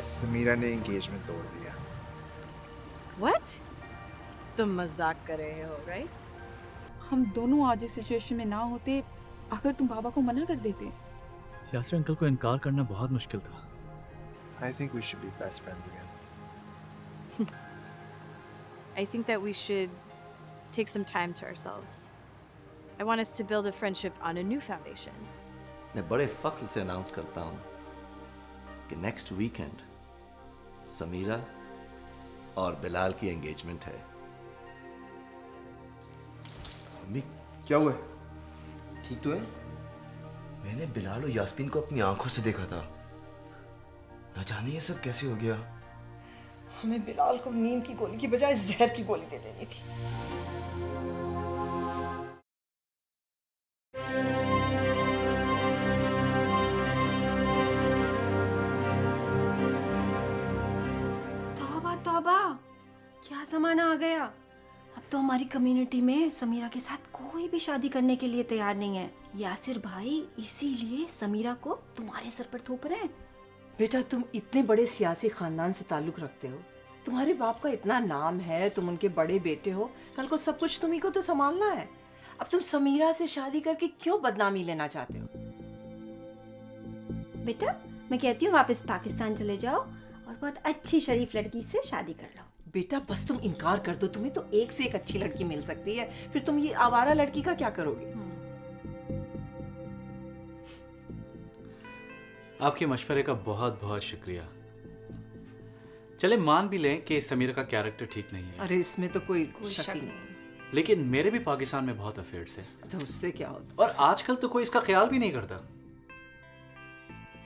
समीरा ने एंगेजमेंट तोड़ दिया। What? तुम मजाक कर रहे हो, right? हम दोनों आज इस सिचुएशन में ना होते अगर तुम बाबा को मना कर देते। यासर अंकल को इनकार करना बहुत मुश्किल था। I think we should be best friends again. I think that we should take some time to ourselves. I want us to build a friendship on a new foundation. मैं बड़े फख्र से अनाउंस करता हूँ कि नेक्स्ट वीकेंड समीरा और बिलाल की engagement है। Mummy क्या हुआ है? ठीक तो है? मैंने बिलाल और यास्मीन को अपनी आंखों से देखा था। न जाने ये सब कैसे हो गया। हमें बिलाल को नींद की गोली की बजाय जहर की गोली दे देनी थी। तौबा तौबा, क्या जमाना आ गया। अब तो हमारी कम्युनिटी में समीरा के साथ कोई भी शादी करने के लिए तैयार नहीं है। यासिर भाई इसीलिए समीरा को तुम्हारे सर पर थोप रहे हैं। बेटा तुम इतने बड़े सियासी खानदान से ताल्लुक रखते हो, तुम्हारे बाप का इतना नाम है, तुम उनके बड़े बेटे हो, कल को सब कुछ तुम्ही को तो संभालना है। अब तुम समीरा से शादी करके क्यों बदनामी लेना चाहते हो? बेटा मैं कहती हूँ वापस पाकिस्तान चले जाओ और बहुत अच्छी शरीफ लड़की से शादी कर लो। बेटा बस तुम इनकार कर दो, तुम्हें तो एक से एक अच्छी लड़की मिल सकती है, फिर तुम ये आवारा लड़की का क्या करोगे? आपके मशवरे का बहुत बहुत शुक्रिया। चले मान भी लें कि समीरा का कैरेक्टर ठीक नहीं है, अरे इसमें तो कोई शक ही नहीं। लेकिन मेरे भी पाकिस्तान में बहुत अफेयर्स है तो उससे क्या होता? और आजकल तो कोई इसका ख्याल भी नहीं करता।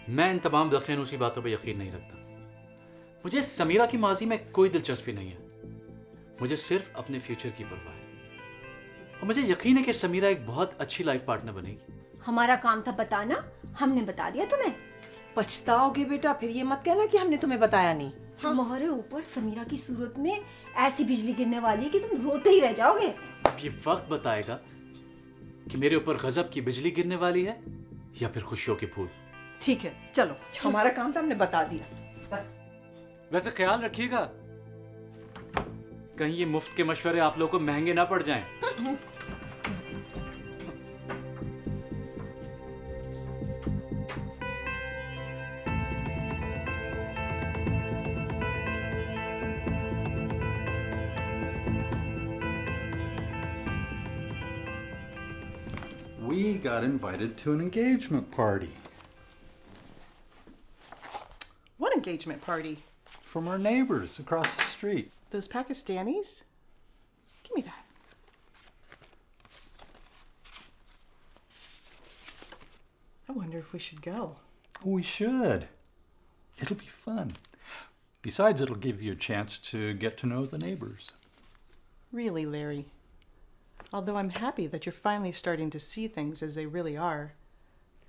मैं इन तमाम दखलअंदाज़ी बातों पर यकीन नहीं रखता। मुझे समीरा की माजी में कोई दिलचस्पी नहीं है, मुझे सिर्फ अपने फ्यूचर की परवाह है और मुझे यकीन है कि समीरा एक बहुत अच्छी लाइफ पार्टनर बनेगी। हमारा काम था बताना, हमने बता दिया तुम्हें। पछताओगे बेटा, फिर ये मत कहना कि हमने तुम्हें बताया नहीं। तुम्हारे ऊपर समीरा की सूरत में ऐसी बिजली गिरने वाली है कि तुम रोते ही रह जाओगे। अब ये वक्त बताएगा कि मेरे ऊपर गजब की बिजली गिरने वाली है या फिर खुशियों के फूल। ठीक है चलो, हमारा काम था, हमने बता दिया बस। वैसे ख्याल रखिएगा कहीं ये मुफ्त के मशवरे आप लोगों को महंगे ना पड़ जाएं। We got invited to an engagement party What engagement party? from our neighbors across the street. Those Pakistanis? Give me that. I wonder if we should go. We should. It'll be fun. Besides, it'll give you a chance to get to know the neighbors. Really, Larry. Although I'm happy that you're finally starting to see things as they really are,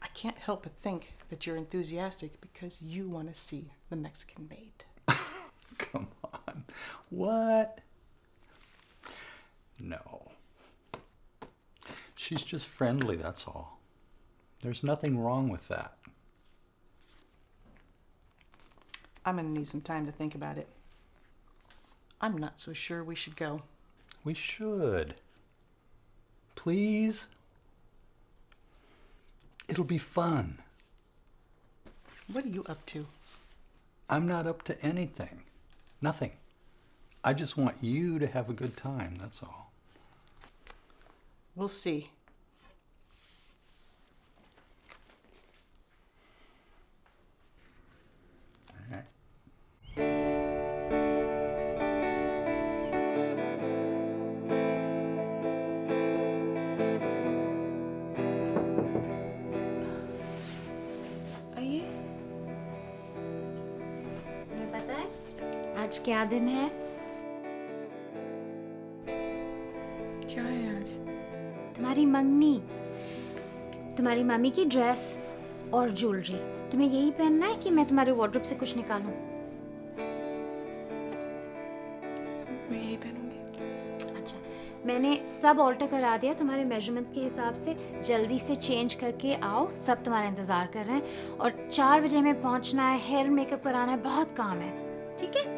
I can't help but think that you're enthusiastic because you want to see the Mexican maid. Come on. What? No. She's just friendly, that's all. There's nothing wrong with that. I'm going to need some time to think about it. I'm not so sure we should go. We should. Please? It'll be fun. What are you up to? I'm not up to anything. Nothing. I just want you to have a good time, that's all. We'll see. All right. आइए। तुम्हें पता है आज क्या दिन है? क्या है आज? तुम्हारी मंगनी, तुम्हारी मम्मी की ड्रेस और ज्वेलरी। तुम्हें यही पहनना है कि मैं तुम्हारे वार्डरोब से कुछ निकालूं? मैं यही पहनूंगी। अच्छा, मैंने सब ऑल्टर करा दिया तुम्हारे मेजरमेंट्स के हिसाब से। जल्दी से चेंज करके आओ, सब तुम्हारा इंतज़ार कर रहे हैं। और 4 बजे में पहुंचना है, हेयर मेकअप कराना है, बहुत काम है, ठीक है?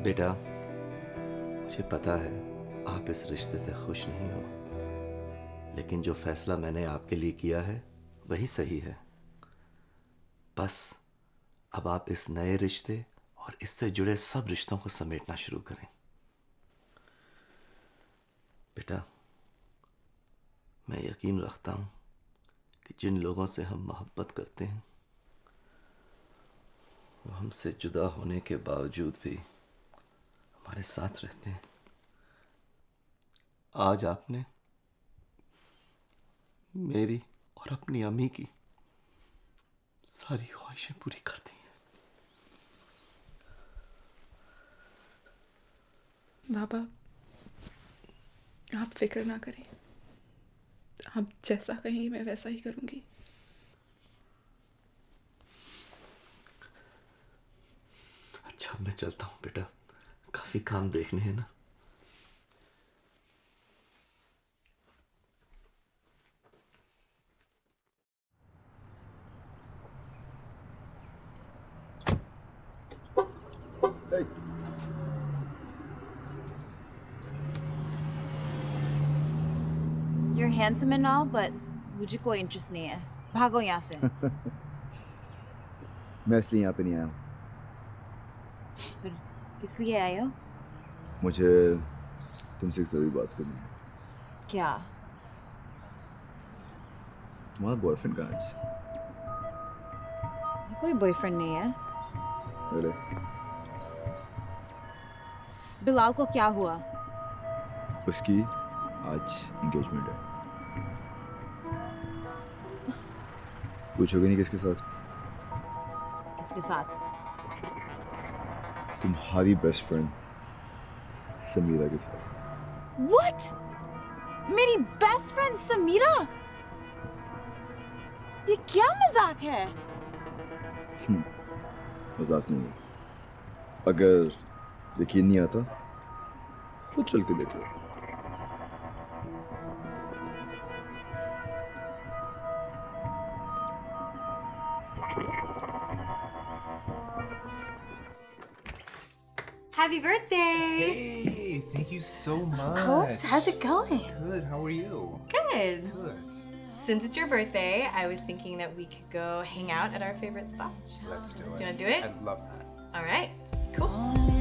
बेटा, मुझे पता है आप इस रिश्ते से खुश नहीं हो, लेकिन जो फैसला मैंने आपके लिए किया है वही सही है। बस अब आप इस नए रिश्ते और इससे जुड़े सब रिश्तों को समेटना शुरू करें। बेटा, मैं यकीन रखता हूं कि जिन लोगों से हम मोहब्बत करते हैं वो हमसे जुदा होने के बावजूद भी हमारे साथ रहते हैं। आज आपने मेरी और अपनी अम्मी की सारी ख्वाहिशें पूरी कर दी हैं। बाबा, आप फिक्र ना करें, आप जैसा कहेंगी मैं वैसा ही करूंगी। अच्छा, मैं चलता हूँ बेटा, काफी काम देखने हैं ना। You're handsome and all, but मुझे कोई इंटरेस्ट नहीं है। भागो यहाँ से। मैं इसलिए यहाँ पे नहीं आया हूँ। फिर किस लिए आए हो? मुझे तुमसे एक ज़रूरी बात करनी है। क्या? तुम्हारा बॉयफ्रेंड कहाँ है? कोई बॉयफ्रेंड नहीं है। Really? बिलाल को क्या हुआ? उसकी आज एंगेजमेंट है। पूछोगे नहीं किसके साथ? किसके साथ? तुम्हारी बेस्ट फ्रेंड समीरा के साथ। What? मेरी बेस्ट फ्रेंड समीरा? ये क्या मजाक है? मजाक नहीं है। अगर यकीन नहीं आता खुद चल के देख लो। Happy birthday! Hey, thank you so much. Of course. How's it going? Good. How are you? Good. Good. Since it's your birthday, I was thinking that we could go hang out at our favorite spot. Let's do it. You wanna do it? I'd love that. All right. Cool.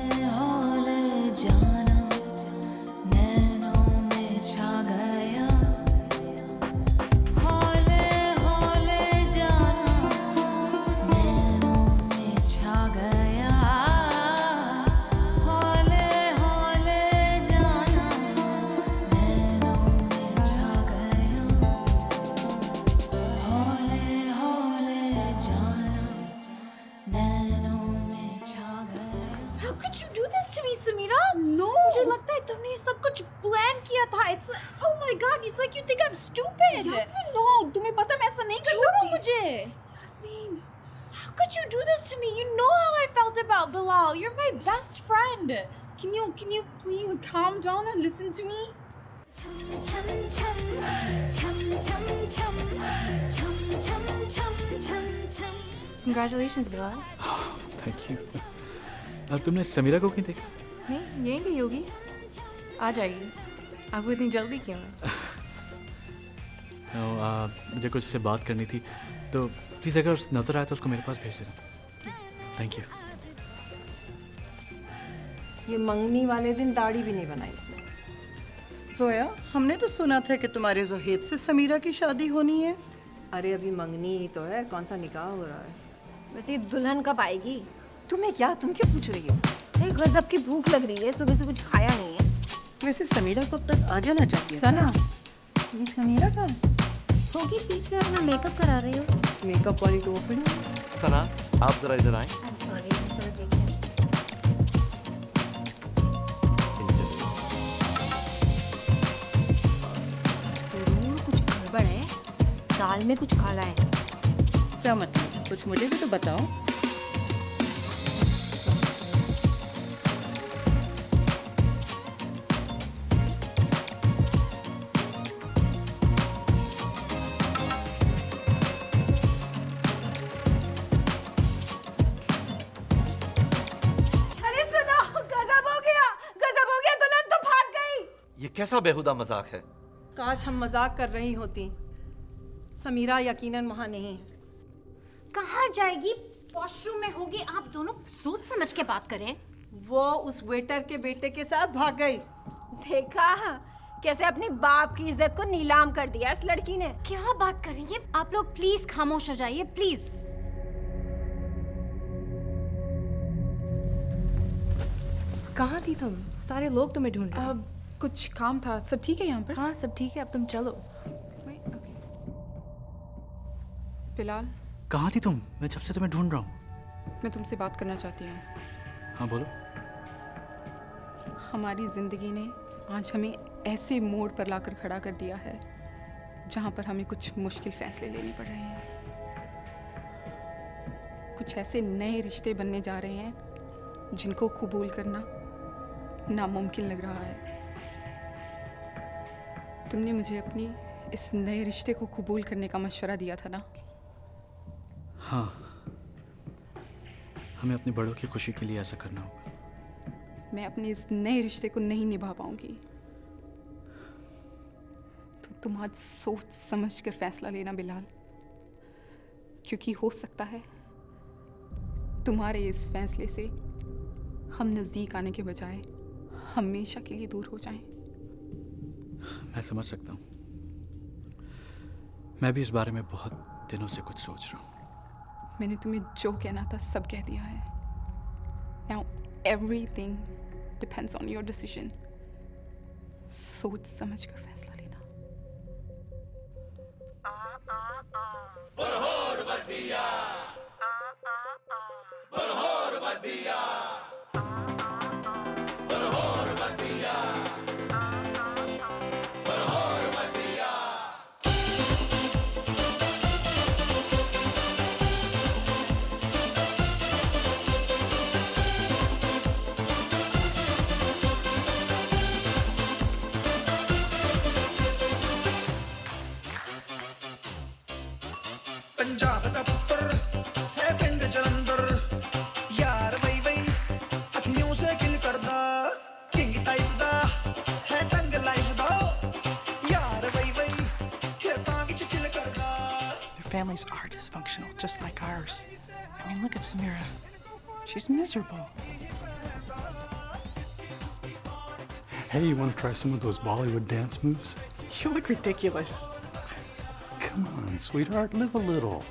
How could you do this to me, Samira? No. मुझे लगता है तुमने ये सब कुछ plan किया था. It's oh my god, it's like you think I'm stupid. Yasmin, no. तुम्हें पता मैं ऐसा नहीं कर सकती. मुझे. Yasmin, how could you do this to me? You know how I felt about Bilal. You're my best friend. Can you please calm down and listen to me? Congratulations, Bilal. Thank you. अब तुमने समीरा को क्यों देखा? नहीं, यहीं गई होगी। आ जाएगी। आपको इतनी जल्दी क्यों है? मुझे कुछ से बात करनी थी, तो प्लीज़ अगर उस नज़र आए तो उसको मेरे पास भेज देना। Thank you. ये मंगनी वाले दिन दाढ़ी भी नहीं बनाई इसने। जोया, हमने तो सुना था कि तुम्हारे ज़ोहेब से समीरा की शादी होनी है। अरे अभी मंगनी ही तो है, कौन सा निकाह हो रहा है? वैसे दुल्हन कब आएगी? तुम्हें क्या, तुम क्यों पूछ रही हो? नहीं, गजब की भूख लग रही है, सुबह से कुछ खाया नहीं है। वैसे समीरा को अब तक आ जाना चाहिए। सना, ये समीरा का होगी पीछे अपना मेकअप करा रही हो। मेकअप वाली तो ओपन है। सना, आप जरा इधर आए। सॉरी इनसे जरूर कुछ गड़बड़ है, दाल में कुछ काला है। क्या मतलब? कुछ मुझे भी तो बताओ। अरे सुनो, गजब हो गया, दुल्हन तो भाग गई। ये कैसा बेहुदा मजाक है? काश हम मजाक कर रही होती। समीरा यकीनन वहाँ नहीं है। कहाँ जाएगी? वॉशरूम में होगी। आप दोनों सोच समझ के बात करें। वो उस वेटर के बेटे के साथ भाग गई। देखा कैसे अपनी बाप की इज्जत को नीलाम कर दिया इस लड़की ने। क्या बात कर रही है आप लोग? प्लीज खामोश हो जाइए, प्लीज। कहाँ थी तुम? सारे लोग तुम्हें ढूंढ रहे हैं। अब कुछ काम था। सब ठीक है यहाँ पर? हाँ, सब ठीक है, अब तुम चलो। बिलाल, कहाँ थी तुम? मैं जब से तुम्हें ढूंढ रहा हूँ। मैं तुमसे बात करना चाहती हूँ। हाँ बोलो। हमारी ज़िंदगी ने आज हमें ऐसे मोड़ पर लाकर खड़ा कर दिया है जहाँ पर हमें कुछ मुश्किल फैसले लेने पड़ रहे हैं। कुछ ऐसे नए रिश्ते बनने जा रहे हैं जिनको कबूल करना नामुमकिन लग रहा है। तुमने मुझे अपनी इस नए रिश्ते को कबूल करने का मशवरा दिया था ना? हाँ, हमें अपने बड़ों की खुशी के लिए ऐसा करना होगा। मैं अपने इस नए रिश्ते को नहीं निभा पाऊंगी, तो तुम आज सोच समझ कर फैसला लेना बिलाल, क्योंकि हो सकता है तुम्हारे इस फैसले से हम नज़दीक आने के बजाय हमेशा के लिए दूर हो जाएं। मैं समझ सकता हूँ। मैं भी इस बारे में बहुत दिनों से कुछ सोच रहा हूँ। मैंने तुम्हें जो कहना था सब कह दिया है। Now everything depends on your decision. सोच समझ कर फैसला लेना। पंजाब दा पुत्तर है पिंड जलंधर यार वही वही अखियों से किल करदा किंग टाइप दा है टंग लाइफ दा यार वही वही खेतां विच किल करदा। Their families are dysfunctional, just like ours. I mean, look at Samira. She's miserable. Hey, you want to try some of those Bollywood dance moves? You look ridiculous. Come on, sweetheart, live a little.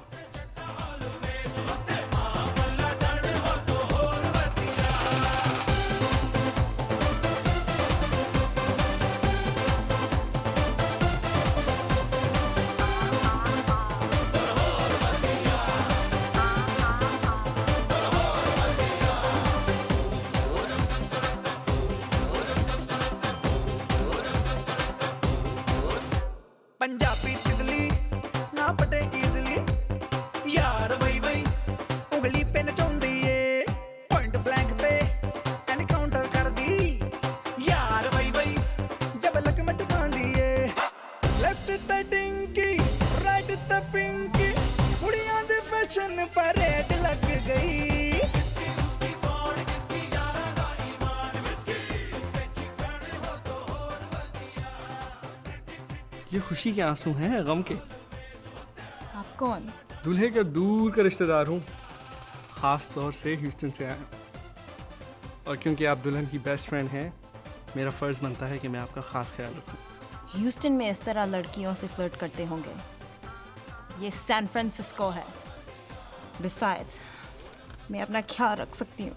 Punjabi तितली ना पटे easily यार वही वही उंगली पे नचाउंदी ਏ point blank पे encounter कर दी पर परेड लग गई। ये खुशी के आंसू हैं गम के। आप कौन? दूल्हे के दूर का रिश्तेदार हूँ, खास तौर से ह्यूस्टन से आया हूँ। और क्योंकि आप दुल्हन की बेस्ट फ्रेंड हैं, मेरा फ़र्ज़ बनता है कि मैं आपका ख़ास ख्याल रखूँ। ह्यूस्टन में इस तरह लड़कियों से फ्लर्ट करते होंगे। ये सैन फ्रांसिस्को है। Besides, मैं अपना ख्याल रख सकती हूँ।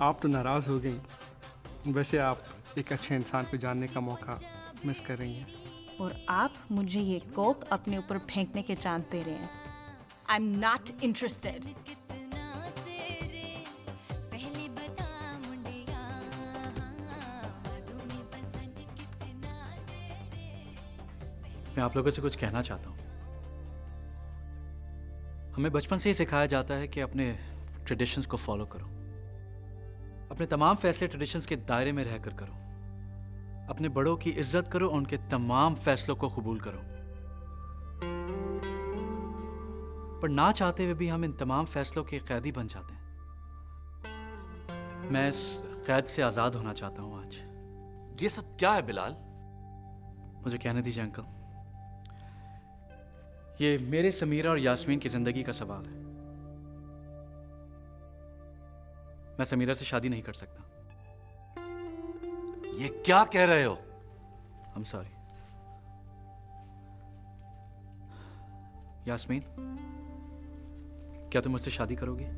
आप तो नाराज़ हो गई। वैसे आप एक अच्छे इंसान को जानने का मौका मिस कर रही हैं। और आप मुझे ये कोक अपने ऊपर फेंकने के चांस दे रहे हैं। I am not interested. मैं आप लोगों से कुछ कहना चाहता हूँ। हमें बचपन से ही सिखाया जाता है कि अपने ट्रेडिशंस को फॉलो करो, अपने तमाम फैसले ट्रेडिशंस के दायरे में रहकर करो, अपने बड़ों की इज्जत करो और उनके तमाम फैसलों को कबूल करो। पर ना चाहते हुए भी हम इन तमाम फैसलों के कैदी बन जाते हैं। मैं इस कैद से आजाद होना चाहता हूं आज। ये सब क्या है बिलाल? मुझे कहने दीजिए अंकल, ये मेरे समीरा और यास्मीन की जिंदगी का सवाल है। मैं समीरा से शादी नहीं कर सकता। ये क्या कह रहे हो? I'm sorry। यास्मीन, क्या तुम मुझसे शादी करोगी?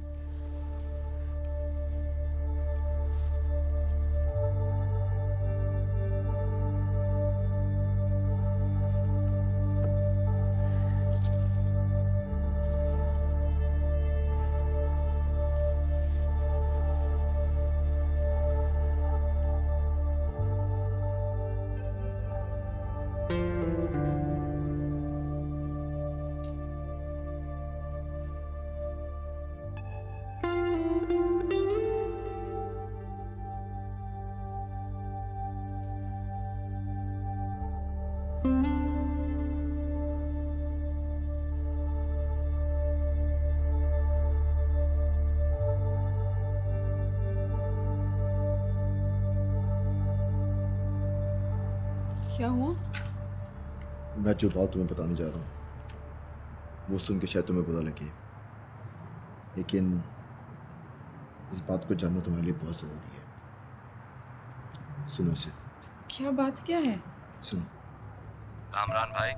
क्या हुआ? मैं जो बात तुम्हें बताने जा रहा हूँ वो सुन के शायद तुम्हें बुरा लगे, लेकिन इस बात को जानना तुम्हारे लिए बहुत ज़रूरी है। सुनो इसे। क्या बात क्या है? सुनो। कामरान भाई,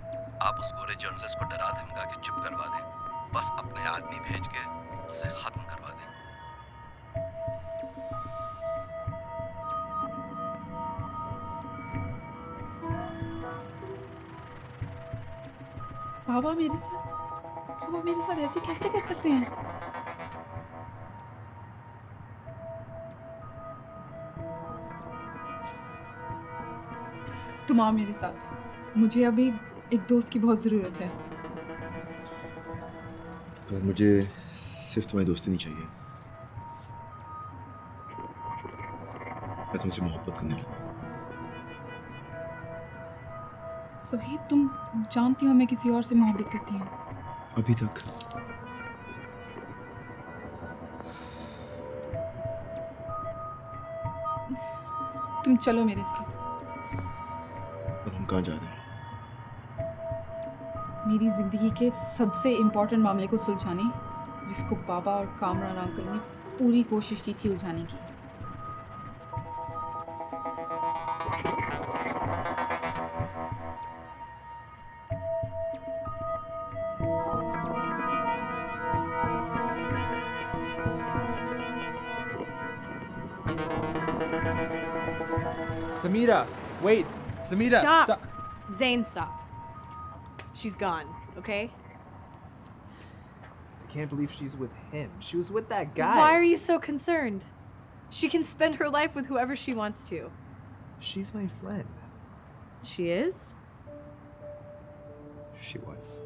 आप उस गोरे जर्नलिस्ट को डरा धमका के चुप करवा दें। बस अपने आदमी भेज के उसे खत्म करवा दें। पापा मेरे साथ ऐसे कैसे कर सकते हैं? तुम आओ मेरे साथ। मुझे अभी एक दोस्त की बहुत ज़रूरत है। पर मुझे सिर्फ तुम्हारी दोस्ती नहीं चाहिए, मैं तुमसे मोहब्बत करने लगा। सोहेब, तुम जानती हो मैं किसी और से मोहब्बत करती हूँ। अभी तक? तुम चलो मेरे साथ। और हम कहाँ जा रहे हैं? मेरी ज़िंदगी के सबसे इम्पोर्टेंट मामले को सुलझाने, जिसको बाबा और कामरान अंकल ने पूरी कोशिश की थी उलझाने की। Samira, wait. Samira, Stop. Zane, stop. She's gone, okay? I can't believe she's with him. She was with that guy. Why are you so concerned? She can spend her life with whoever she wants to. She's my friend. She is? She was.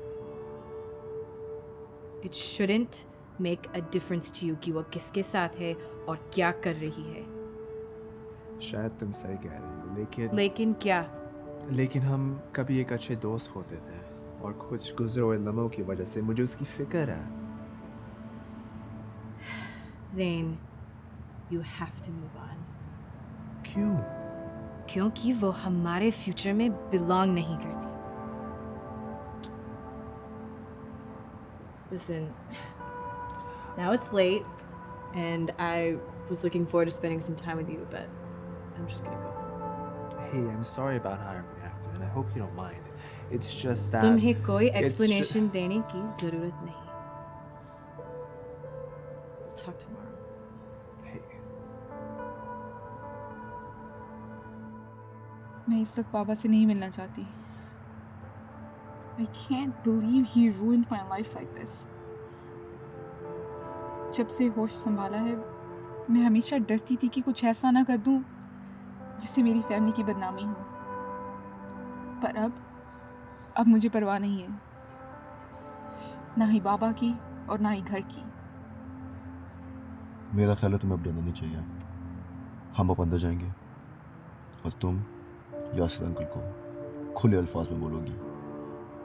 It shouldn't make a difference to you कि वो किसके साथ है और क्या कर रही है। शायद तुम सही कह रही हो, लेकिन क्या? लेकिन हम कभी एक अच्छे दोस्त होते थे और कुछ गुजरे हुए लम्हों की वजह से मुझे उसकी फिक्र है। Zain, you have to move on. क्यों? क्योंकि वो हमारे फ्यूचर में बिलोंग नहीं करती. Listen, now it's late, and I was looking forward to spending some time with you, but I'm just gonna go. Hey, I'm sorry about how I reacted, and I hope you don't mind. It's just that तुम्हें कोई it's explanation देने की ज़रूरत नहीं. We'll talk tomorrow. मैं इस वक्त बाबा से नहीं मिलना चाहती. I can't believe he ruined my life like this. जब से होश संभाला है, मैं हमेशा डरती थी कि कुछ ऐसा ना कर दूं जिससे मेरी फैमिली की बदनामी हो. पर अब मुझे परवाह नहीं है, ना ही बाबा की और ना ही घर की. मेरा ख्याल है तुम्हें अब डरना नहीं चाहिए. हम अब अंदर जाएंगे और तुम यासिर अंकल को खुले अल्फाज में बोलोगी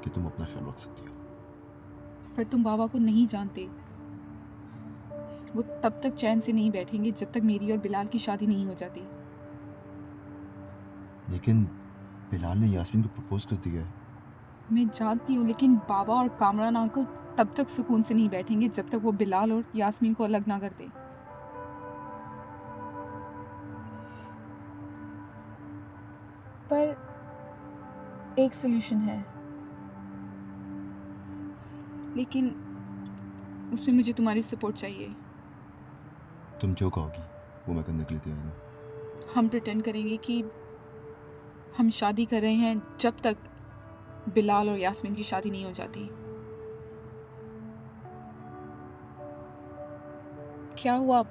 कि तुम अपना ख्याल रख सकती हो. पर तुम बाबा को नहीं जानते. वो तब तक चैन से नहीं बैठेंगे जब तक मेरी और बिलाल की शादी नहीं हो जाती. लेकिन बिलाल ने यास्मीन को प्रपोज कर दिया है. मैं जानती हूँ, लेकिन बाबा और कामरान अंकल तब तक सुकून से नहीं बैठेंगे जब तक वो बिलाल और यास्मीन को अलग ना कर दे. पर एक सॉल्यूशन है, लेकिन उसमें मुझे तुम्हारी सपोर्ट चाहिए. तुम जो कहोगी वो मैं करने के लिए तैयार हूँ. हम प्रिटेंड करेंगे कि हम शादी कर रहे हैं जब तक बिलाल और यास्मीन की शादी नहीं हो जाती. क्या हुआ?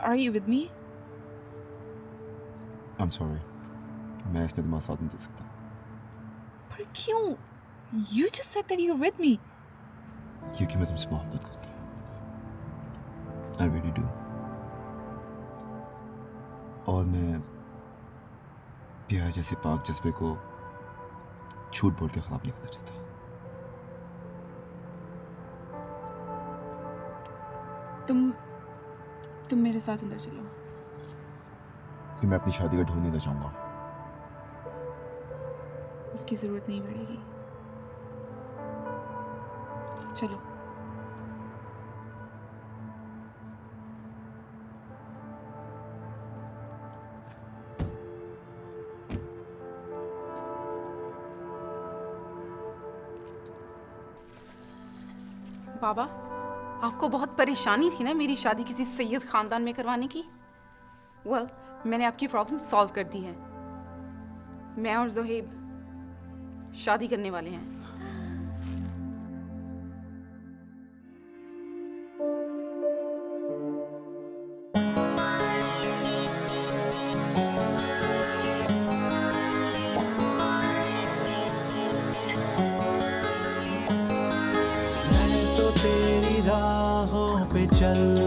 Are you with me? I'm sorry. मैं इसमें तुम्हारा साथ नहीं दे सकता. पर क्यों? You just said that you're with me. क्योंकि मैं तुमसे मोहब्बत करता हूँ. I really do. और मैं प्यार जैसे पाक जज्बे को झूठ बोल के खराब नहीं करना चाहता. तुम मेरे साथ अंदर चलो. कि मैं अपनी शादी का ढूंढ नहीं चाहूंगा. उसकी जरूरत नहीं पड़ेगी. चलो. बाबा, आपको बहुत परेशानी थी ना मेरी शादी किसी सैयद खानदान में करवाने की. वेल, मैंने आपकी प्रॉब्लम सॉल्व कर दी है. मैं और ज़ोहेब शादी करने वाले हैं. मैं तो तेरी राहों पे चल